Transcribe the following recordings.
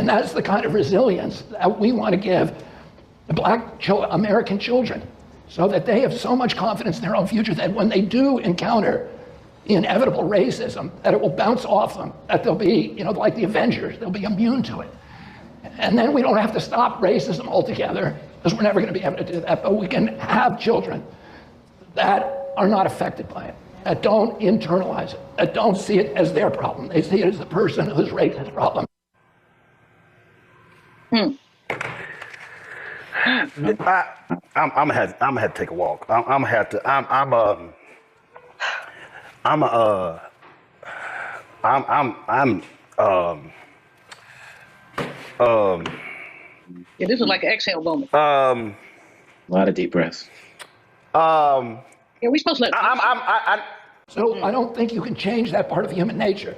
And that's the kind of resilience that we want to give the Black American children, so that they have so much confidence in their own future that when they do encounter the inevitable racism, that it will bounce off them, that they'll be, like the Avengers, they'll be immune to it. And then we don't have to stop racism altogether, because we're never going to be able to do that, but we can have children that are not affected by it, that don't internalize it, that don't see it as their problem. They see it as the person who's raised his problem. Hmm. I'm gonna have to take a walk. I'm gonna have to. Yeah, this was like an exhale moment. A lot of deep breaths. Yeah, we're supposed to let. So I don't think you can change that part of human nature.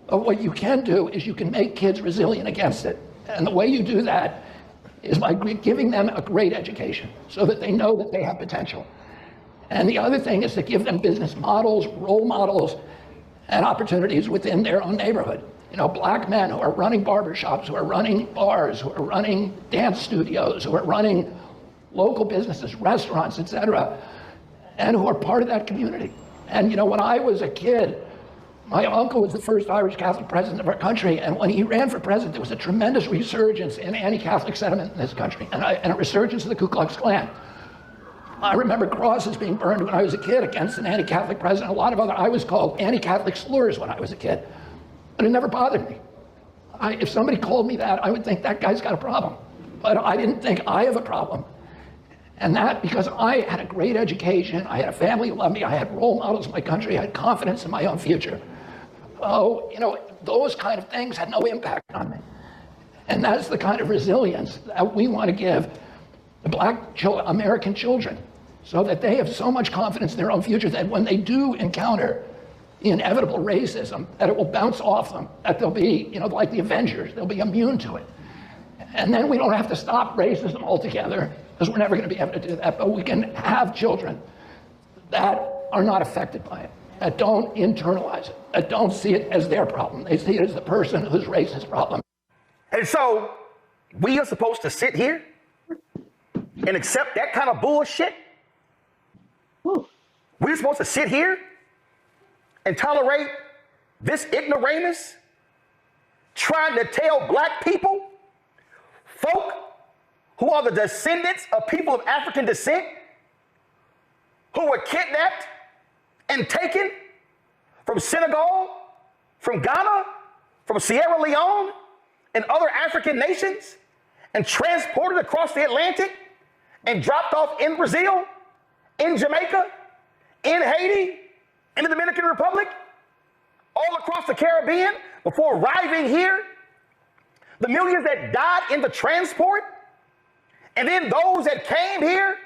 But what you can do is you can make kids resilient against it. And the way you do that is by giving them a great education so that they know that they have potential. And the other thing is to give them business models, role models, and opportunities within their own neighborhood. Black men who are running barbershops, who are running bars, who are running dance studios, who are running local businesses, restaurants, etc., and who are part of that community. And when I was a kid, my uncle was the first Irish Catholic president of our country, and when he ran for president, there was a tremendous resurgence in anti-Catholic sentiment in this country, and a resurgence of the Ku Klux Klan. I remember crosses being burned when I was a kid against an anti-Catholic president. A lot of I was called anti-Catholic slurs when I was a kid, but it never bothered me. If somebody called me that, I would think that guy's got a problem, but I didn't think I have a problem. And that because I had a great education, I had a family who loved me, I had role models in my country, I had confidence in my own future. Oh, those kind of things had no impact on me. And that's the kind of resilience that we want to give the Black American children, so that they have so much confidence in their own future that when they do encounter the inevitable racism, that it will bounce off them, that they'll be, like the Avengers, they'll be immune to it. And then we don't have to stop racism altogether, because we're never going to be able to do that, but we can have children that are not affected by it, that don't internalize it, that don't see it as their problem. They see it as the person who's raised his problem. And so we are supposed to sit here and accept that kind of bullshit? We're supposed to sit here and tolerate this ignoramus trying to tell Black people, folk who are the descendants of people of African descent, who were kidnapped and taken from Senegal, from Ghana, from Sierra Leone, and other African nations, and transported across the Atlantic and dropped off in Brazil, in Jamaica, in Haiti, in the Dominican Republic, all across the Caribbean before arriving here. The millions that died in the transport, and then those that came here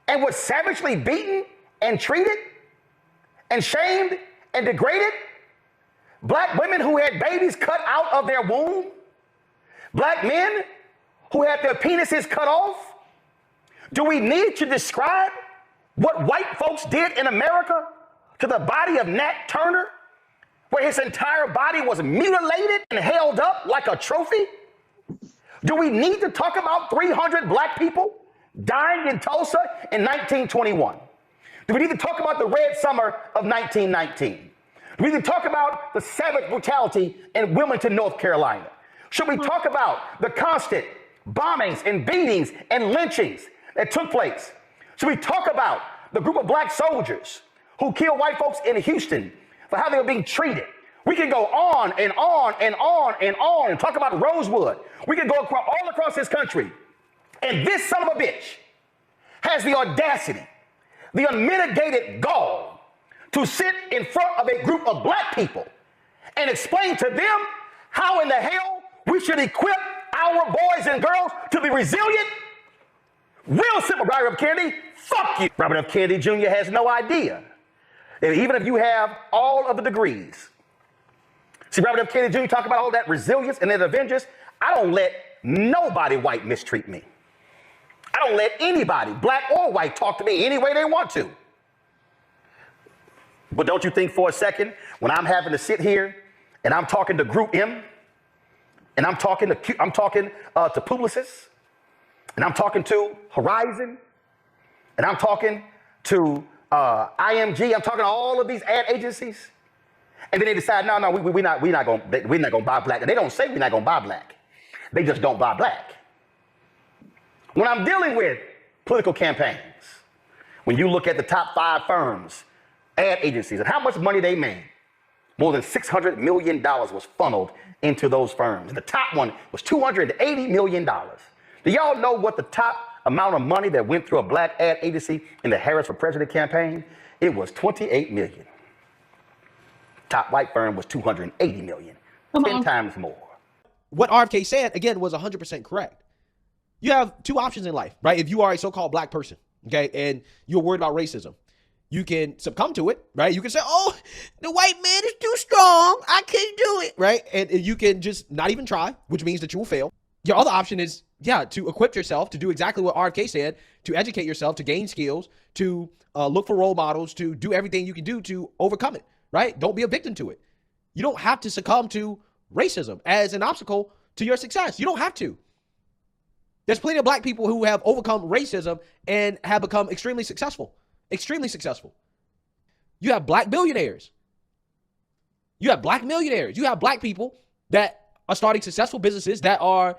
and were savagely beaten and treated and shamed and degraded. Black women who had babies cut out of their womb. Black men who had their penises cut off. Do we need to describe what white folks did in America to the body of Nat Turner, where his entire body was mutilated and held up like a trophy? Do we need to talk about 300 Black people dying in Tulsa in 1921? Do we need to talk about the Red Summer of 1919? Do we need to talk about the savage brutality in Wilmington, North Carolina? Should we talk about the constant bombings and beatings and lynchings that took place? Should we talk about the group of Black soldiers who killed white folks in Houston for how they were being treated? We can go on and on and on and on and talk about Rosewood. We can go all across this country. And this son of a bitch has the audacity, the unmitigated gall to sit in front of a group of Black people and explain to them how in the hell we should equip our boys and girls to be resilient. Real simple, Robert F. Kennedy, fuck you. Robert F. Kennedy Jr. has no idea that even if you have all of the degrees. See, Robert F. Kennedy Jr. talk about all that resilience and that Avengers. I don't let nobody white mistreat me. I don't let anybody, Black or white, talk to me any way they want to. But don't you think for a second, when I'm having to sit here and I'm talking to Group M and I'm talking to Publicis, and I'm talking to Horizon, and I'm talking to IMG. I'm talking to all of these ad agencies, and then they decide, no, we're not gonna buy black. And they don't say we're not gonna buy black. They just don't buy black. When I'm dealing with political campaigns, when you look at the top 5 firms, ad agencies, and how much money they made, more than $600 million was funneled into those firms. And the top one was $280 million. Do y'all know what the top amount of money that went through a black ad agency in the Harris for President campaign? It was $28 million. Top white firm was $280 million, 10 times more. What RFK said, again, was 100% correct. You have 2 options in life, right? If you are a so-called black person, okay, and you're worried about racism, you can succumb to it, right? You can say, oh, the white man is too strong, I can't do it, right? And you can just not even try, which means that you will fail. Your other option is, to equip yourself to do exactly what RFK said, to educate yourself, to gain skills, to look for role models, to do everything you can do to overcome it, right? Don't be a victim to it. You don't have to succumb to racism as an obstacle to your success. You don't have to. There's plenty of black people who have overcome racism and have become extremely successful. Extremely successful. You have black billionaires. You have black millionaires. You have black people that are starting successful businesses that are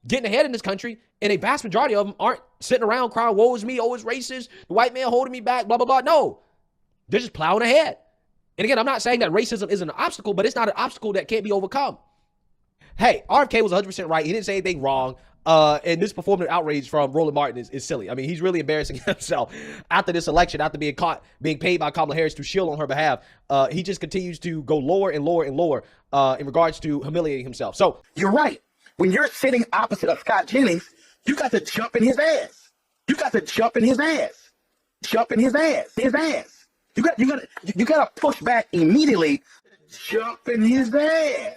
getting ahead in this country, and a vast majority of them aren't sitting around crying, woe is me, oh, it's racist, the white man holding me back, blah, blah, blah. No, they're just plowing ahead. And again, I'm not saying that racism isn't an obstacle, but it's not an obstacle that can't be overcome. Hey, RFK was 100% right. He didn't say anything wrong. And this performative outrage from Roland Martin is silly. I mean, he's really embarrassing himself after this election, after being caught being paid by Kamala Harris to shield on her behalf. He just continues to go lower and lower and lower in regards to humiliating himself. So you're right. When you're sitting opposite of Scott Jennings, you got to jump in his ass. You got to jump in his ass. Jump in his ass. His ass. You got to push back immediately. Jump in his ass.